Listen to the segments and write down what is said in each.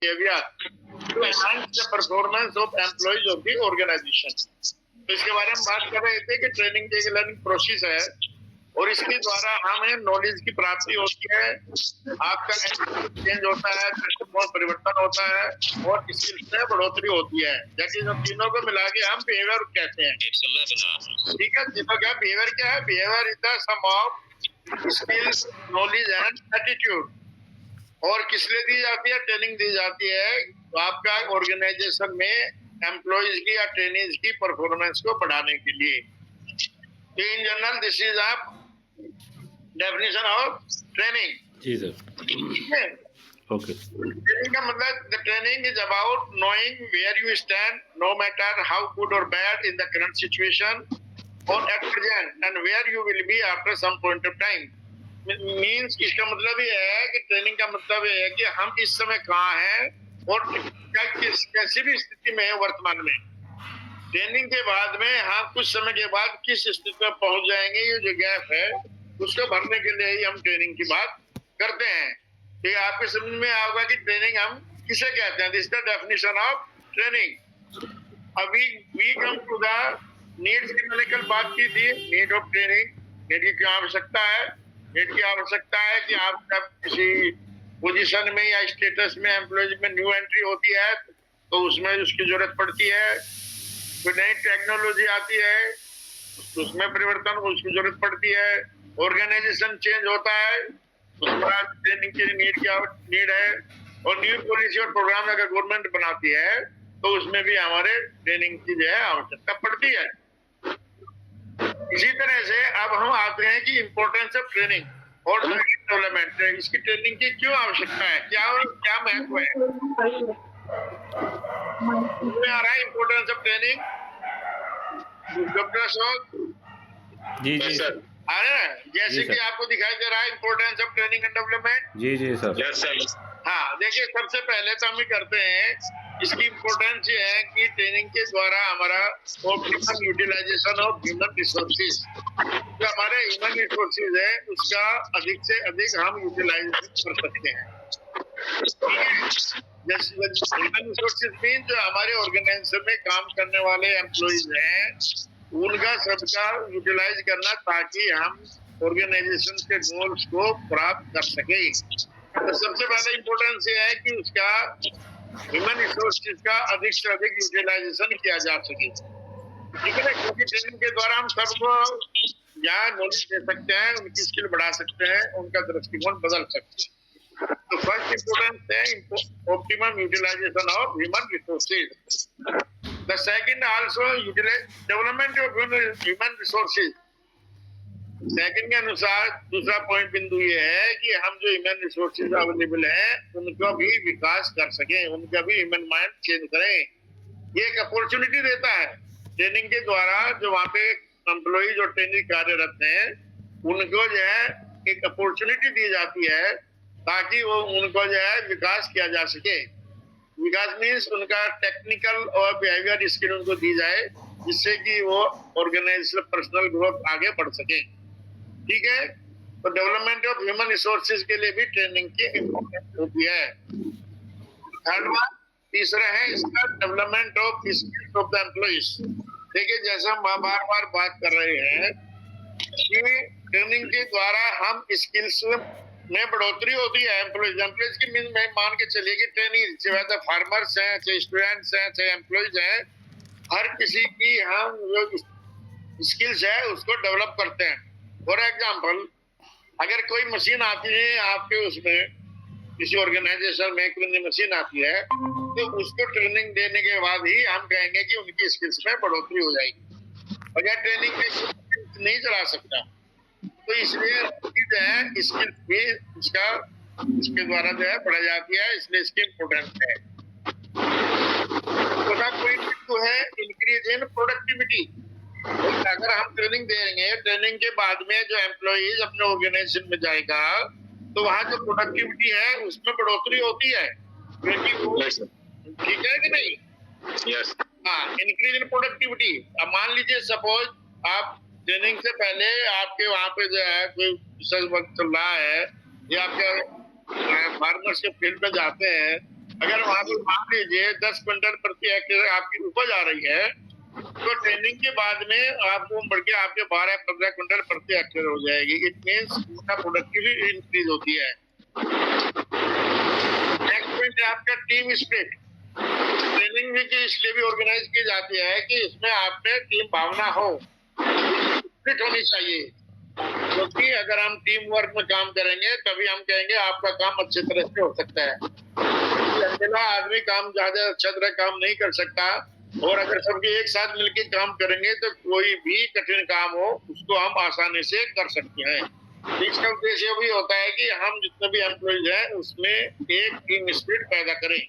behavior to enhance the performance of employees of the organization. तो इसके बारे में बात कर रहे थे कि ट्रेनिंग एक लर्निंग प्रोसेस है और इसके द्वारा हमें नॉलेज की प्राप्ति होती है, आपका चेंज होता है, परिवर्तन होता है और स्किल्स में बढ़ोतरी होती है। जैसे इन तीनों को मिला के हम बिहेवियर कहते हैं। ठीक है, तो क्या बिहेवियर क्या है? Behaviour is the sum of skills, knowledge and attitude. और किस लिए दी जाती है? ट्रेनिंग दी जाती है तो आपका ऑर्गेनाइजेशन में एम्प्लॉइज की या ट्रेनिंग की परफॉर्मेंस को बढ़ाने के लिए। तो in general this is a definition of training. जी सर। ओके। ट्रेनिंग का मतलब the training is about knowing where you stand no matter how good और bad in the current situation और at present and where you will be after some point of time. Means इसका मतलब ये है कि training का मतलब ये है कि हम इस समय कहाँ हैं और कैसी भी स्थिति में है वर्तमान में। ट्रेनिंग के बाद में हाँ कुछ समय के बाद किस स्थिति में पहुंच जाएंगे, ये जो गैप है उसको भरने के लिए ही हम ट्रेनिंग की बात करते हैं। तो ये आपके समझ में आएगा कि ट्रेनिंग हम किसे कहते हैं। This the definition of training. अभी we come to the needs की मैंने कल बात की थी। नीड ऑफ ट्रेनिंग, नीड की क्या आवश्यकता है? नीड की आवश्यकता है कि आप जब किसी पोजीशन में या स्टेटस में एम्प्लॉयज में न्यू एंट्री होती है तो उसमें उसकी जरूरत पड़ती है। कोई नई टेक्नोलॉजी आती है तो उसमें परिवर्तन उसकी जरूरत पड़ती है। ऑर्गेनाइजेशन चेंज होता है उसके बाद ट्रेनिंग की नीड है। और न्यू पॉलिसी और प्रोग्राम अगर गवर्नमेंट बनाती है तो उसमें भी हमारे ट्रेनिंग की जो है आवश्यकता पड़ती है। इसी तरह से अब हम आते हैं कि इम्पोर्टेंस ऑफ ट्रेनिंग और डेवलपमेंट। इसकी ट्रेनिंग की क्यों आवश्यकता है, क्या महत्व है? आ रहा है importance of training doctor Ashok? जी जी सर। आ रहा है जैसे कि आपको दिखाई दे रहा है importance of training and development. जी जी सर। हाँ देखिए, सबसे पहले तो हम ही करते हैं इसकी इम्पोर्टेंस ये है कि ट्रेनिंग के द्वारा हमारा optimum utilisation of human resources, जो हमारे ह्यूमन रिसोर्सेज है उसका अधिक से अधिक हम यूटिलाइज कर सकते हैं। जैसे ह्यूमन रिसोर्सेज मीन जो हमारे ऑर्गेनाइजेशन में काम करने वाले एम्प्लॉइज हैं उनका सबका यूटिलाइज करना ताकि हम ऑर्गेनाइजेशन के गोल्स को प्राप्त कर सके। तो सबसे पहले इम्पोर्टेंस ये है कि उसका ह्यूमन रिसोर्सेज का अधिक से अधिक यूटिलाइजेशन किया जा सके। ठीक है ना, क्योंकि ट्रेनिंग के द्वारा हम सबको यहाँ नॉलेज दे सकते हैं, उनकी स्किल बढ़ा सकते हैं, उनका दृष्टिकोण बदल सकते हैं। तो फर्स्ट इम्पोर्टेंस है optimum utilisation of human resources. The second also development of human resources. Second के अनुसार दूसरा पॉइंट बिंदु ये है कि हम जो ह्यूमन रिसोर्सेज अवेलेबल हैं उनका भी विकास कर सकें, उनका भी ह्यूमन माइंड चेंज करें। ये एक अपॉर्चुनिटी देता है ट्रेनिंग के द्वारा। जो वहाँ पे एम्प्लॉइज और ट्रेनिंग कार्यरत हैं उनको जो है एक अपॉर्चुनिटी दी जाती है ताकि वो उनको जो है विकास किया जा सके। विकास मीन्स उनका टेक्निकल और बिहेवियर स्किल उनको दी जाए जिससे कि वो ऑर्गेनाइजेशनल पर्सनल ग्रोथ आगे बढ़ सके। ठीक है, तो डेवलपमेंट ऑफ ह्यूमन रिसोर्सेज के लिए भी ट्रेनिंग की इम्पोर्टेंस होती है। थर्ड वन, तीसरा है इसका development of skills of the employees. देखिए, जैसे हम बार बार बात कर रहे हैं कि ट्रेनिंग के द्वारा हम स्किल्स में बढ़ोतरी होती है। एम्प्लॉइज की मीन में मान के चलिए कि ट्रेनिंग चाहे फार्मर्स हैं, चाहे स्टूडेंट्स हैं, चाहे एम्प्लॉइज हैं, हर किसी की हम जो स्किल्स है उसको डेवलप करते हैं। फॉर एग्जाम्पल, अगर कोई मशीन आती है आपके उसमें किसी ऑर्गेनाइजेशन में कोई मशीन आती है तो उसको ट्रेनिंग देने के बाद ही हम कहेंगे कि उनकी स्किल्स में बढ़ोतरी हो जाएगी। बगैर ट्रेनिंग के नहीं चला सकता। तो इसलिए जो है स्किल्स भी इसके द्वारा जो है बढ़ाई जाती है, इसलिए इसकी इम्पोर्टेंस है। दूसरा पॉइंट तो है इंक्रीज इन प्रोडक्टिविटी। अगर हम ट्रेनिंग देंगे, ट्रेनिंग के बाद में जो एम्प्लॉइज अपने ऑर्गेनाइजेशन में जाएगा तो वहाँ जो प्रोडक्टिविटी है उसमें बढ़ोतरी होती है, क्योंकि वो ठीक है कि नहीं? यस। हाँ, इंक्रीज इन प्रोडक्टिविटी। अब मान लीजिए सपोज आप ट्रेनिंग से पहले आपके वहाँ पे जो है कोई रिसर्च वर्क चल रहा है या आपके फार्मर्स के फील्ड पे जाते हैं अगर वहां पर मान लीजिए 10 क्विंटल प्रति हेक्टेयर आपकी उपज आ रही है, तो ट्रेनिंग के बाद में आपको बढ़ के आपके 12-15 क्विंटल प्रति हेक्टेयर हो जाएगी। इट मीन्स उनका प्रोडक्टिविटी इंक्रीज होती है। नेक्स्ट पॉइंट है आपका टीम स्पिरिट। ट्रेनिंग भी इसलिए भी ऑर्गेनाइज की जाती है कि इसमें आप में टीम भावना हो, स्पिरिट होनी चाहिए, क्योंकि अगर हम टीम वर्क में काम करेंगे तभी हम कहेंगे आपका काम अच्छी तरह से हो सकता है। अकेला आदमी काम ज्यादा अच्छा तरह काम नहीं कर सकता, और अगर सबके एक साथ मिलकर काम करेंगे तो कोई भी कठिन काम हो उसको हम आसानी से कर सकते हैं। इसका उद्देश्य भी होता है कि हम जितने भी एम्प्लॉइज हैं उसमें एक टीम स्पिरिट पैदा करें।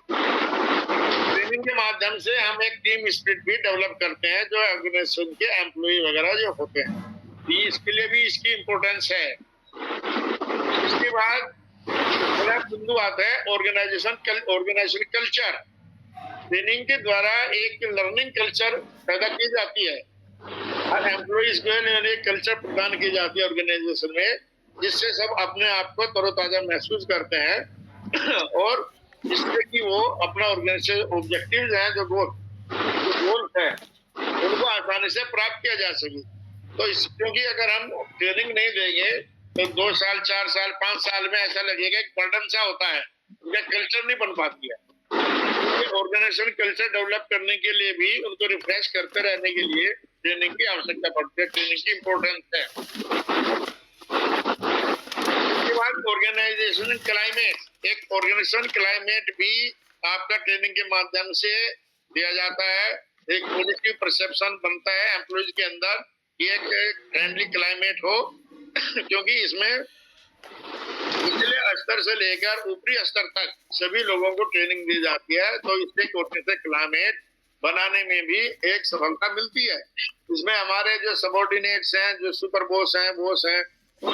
ट्रेनिंग के माध्यम से हम एक टीम स्पिरिट भी डेवलप करते हैं जो ऑर्गेनाइजेशन के एम्प्लॉय वगैरह जो होते हैं, इसके लिए भी इसकी इम्पोर्टेंस है। इसके बाद अगला बिंदु आता है ऑर्गेनाइजेशन कल्चर। ट्रेनिंग के द्वारा एक लर्निंग कल्चर पैदा की जाती है, हर एम्प्लॉइज को एक कल्चर प्रदान की जाती है ऑर्गेनाइजेशन में, जिससे सब अपने आप को तरोताजा महसूस करते हैं और जिससे कि वो अपना ऑर्गेनाइजेशन ऑब्जेक्टिव है जो गोल्स है उनको आसानी से प्राप्त किया जा सके। तो क्योंकि अगर हम ट्रेनिंग नहीं देंगे तो 2 साल 4 साल 5 साल में ऐसा लगेगा कि बर्डन सा होता है, उनका कल्चर नहीं बन पाती है। ऑर्गेनाइजेशन कल्चर डेवलप करने के लिए भी उनको रिफ्रेश करते रहने के लिए ट्रेनिंग की आवश्यकता पड़ती है, ट्रेनिंग की इम्पोर्टेंस है। उसके बाद ऑर्गेनाइजेशन क्लाइमेट, एक ऑर्गेनाइजेशन क्लाइमेट भी आपका ट्रेनिंग के माध्यम से दिया जाता है। एक पॉजिटिव परसेप्शन बनता है एम्प्लॉइज के अंदर, एक फ्रेंडली क्लाइमेट हो, क्योंकि इसमें निचले स्तर से लेकर ऊपरी स्तर तक सभी लोगों को ट्रेनिंग दी जाती है, तो इससे क्लाइमेट बनाने में भी एक सफलता मिलती है। इसमें हमारे जो सबऑर्डिनेट्स हैं, जो सुपर बॉस हैं, उन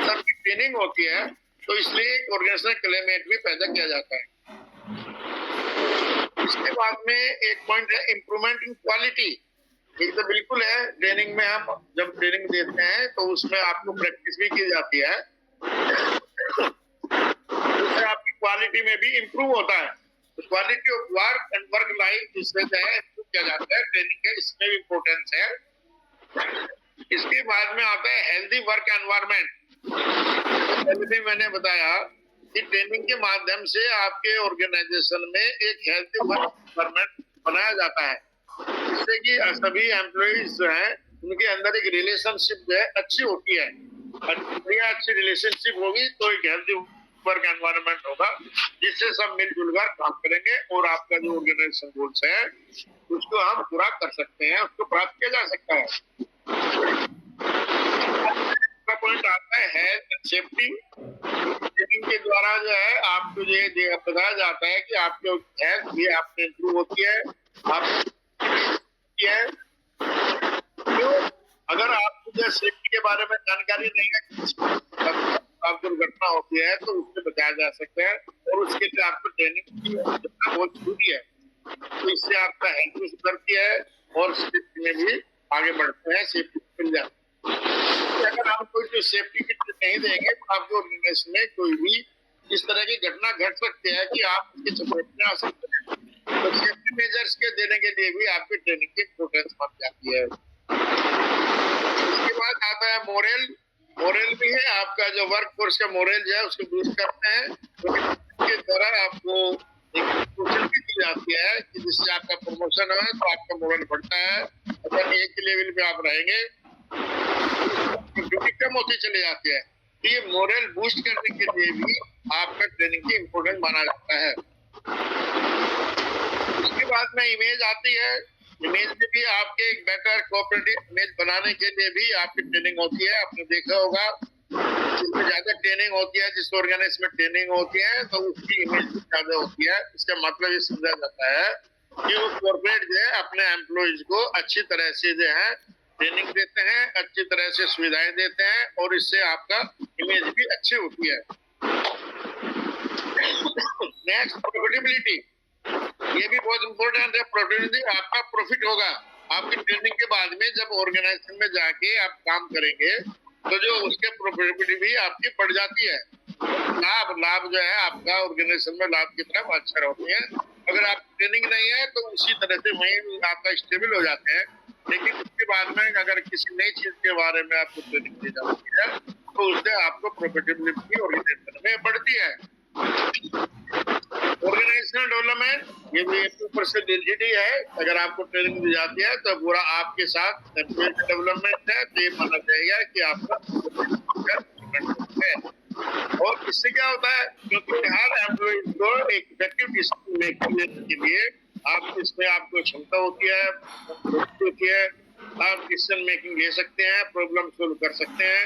सबकी ट्रेनिंग होती है, तो इसलिए एक ऑर्गेनाइजेशनल क्लाइमेट भी पैदा किया जाता है। इसके बाद में एक पॉइंट है इम्प्रूवमेंट इन क्वालिटी। ये तो बिल्कुल है, ट्रेनिंग में हम जब ट्रेनिंग देते हैं तो उसमें आपको प्रैक्टिस भी की जाती है, उससे आपकी क्वालिटी में भी इम्प्रूव होता है। तो quality of work and work life जिससे इम्प्रूव किया जाता है ट्रेनिंग का, इसमें भी इम्पोर्टेंस है। इसके बाद में आता है हेल्दी वर्क एनवायरनमेंट। पहले भी मैंने बताया कि ट्रेनिंग के माध्यम से आपके ऑर्गेनाइजेशन में एक हेल्दी वर्क एनवायरनमेंट बनाया जाता है, जिससे कि सभी एम्प्लॉइज जो है उनके अंदर एक रिलेशनशिप जो है अच्छी होती है। अच्छी रिलेशनशिप होगी तो एक हेल्दी वर्क एनवायरनमेंट होगा, जिससे सब मिलजुल कर काम करेंगे और आपका जो ऑर्गेनाइजेशन गोल्स है उसको हम पूरा कर सकते हैं, उसको प्राप्त किया जा सकता है। पॉइंट आता है हेल्थ एंड सेफ्टी। ट्रेनिंग के द्वारा जो है आपको ये बताया जाता है कि आपकी हेल्थ भी आपने इम्प्रूव होती है, तो अगर आपको जो सेफ्टी के बारे में जानकारी नहीं है, आप दुर्घटना होती है तो उससे बचाया जा सकता है, और उसके लिए आपको ट्रेनिंग बहुत जरूरी है। तो इससे आपका हेल्थ भी सुधरती है और सेफ्टी में भी आगे बढ़ते हैं, सेफ्टी मिल जाती है। अगर आप कोई जो सेफ्टी किट नहीं देंगे तो आपके ऑर्गेनाइजेशन में कोई भी इस तरह की घटना घट सकती है कि आप उसके चपेट में आ सकते हैं। तो सेफ्टी मेजर्स के देने के लिए भी आपकी ट्रेनिंग की इम्पोर्टेंस बढ़ जाती है। उसके बाद आता है मोरल भी है, आपका जो वर्क फोर्स का मोरल जो है उसको बूस्ट करते हैं, तो इसके द्वारा आपको एक प्रोत्साहन भी दी जाती है कि जिससे आपका प्रमोशन है तो आपका मोरल बढ़ता है। अगर एक लेवल पे आप रहेंगे ड्यूटी कम होती चली जाती है, तो ये मोरल बूस्ट करने के लिए भी आपका ट्रेनिंग की इम्पोर्टेंस माना जाता है। उसके बाद में इमेज आती है, इमेज में भी आपके एक बेटर कोऑपरेटिव इमेज बनाने के लिए भी आपकी ट्रेनिंग होती है। आपने देखा होगा जिसमें ज्यादा ट्रेनिंग होती है, जिस ऑर्गेनाइजेशन में ट्रेनिंग होती है तो उसकी इमेज भी ज्यादा होती है। इसका मतलब ये समझा जाता है कि वो कॉर्पोरेट जो है अपने एम्प्लॉइज को अच्छी तरह से जो है ट्रेनिंग देते हैं, अच्छी तरह से सुविधाएं देते हैं, और इससे आपका इमेज भी अच्छी होती है। नेक्स्ट प्रॉफिटेबिलिटी, ये भी बहुत इंपॉर्टेंट है। प्रोफिटेबिलिटी, आपका प्रॉफिट होगा आपकी ट्रेनिंग के बाद में। जब ऑर्गेनाइजेशन में जाके आप काम करेंगे तो जो उसके प्रॉफिटेबिलिटी भी आपकी बढ़ जाती है। लाभ जो है आपका ऑर्गेनाइजेशन में लाभ की तरफ अक्षर होती है। अगर आप ट्रेनिंग नहीं है तो उसी तरह से वहीं आपका स्टेबल हो जाते हैं। लेकिन उसके बाद में अगर किसी नई चीज के बारे में आपको ट्रेनिंग दी जाती है तो उससे आपको प्रॉफिटेबिलिटी ऑर्गेनाइजेशन में बढ़ती है। ऑर्गेनाइजेशनल डेवलपमेंट ये भी 2% एलजीडी है। अगर आपको ट्रेनिंग दी जाती है तो पूरा आपके साथ डेवलपमेंट है, तो ये माना जाएगा कि आपका है। और इससे क्या होता है, क्योंकि हर एम्प्लॉय को एक इफेक्टिव डिसीजन मेकिंग के लिए आप इसमें आपको क्षमता होती है, आप डिसीजन मेकिंग ले सकते हैं, प्रॉब्लम सोल्व कर सकते हैं।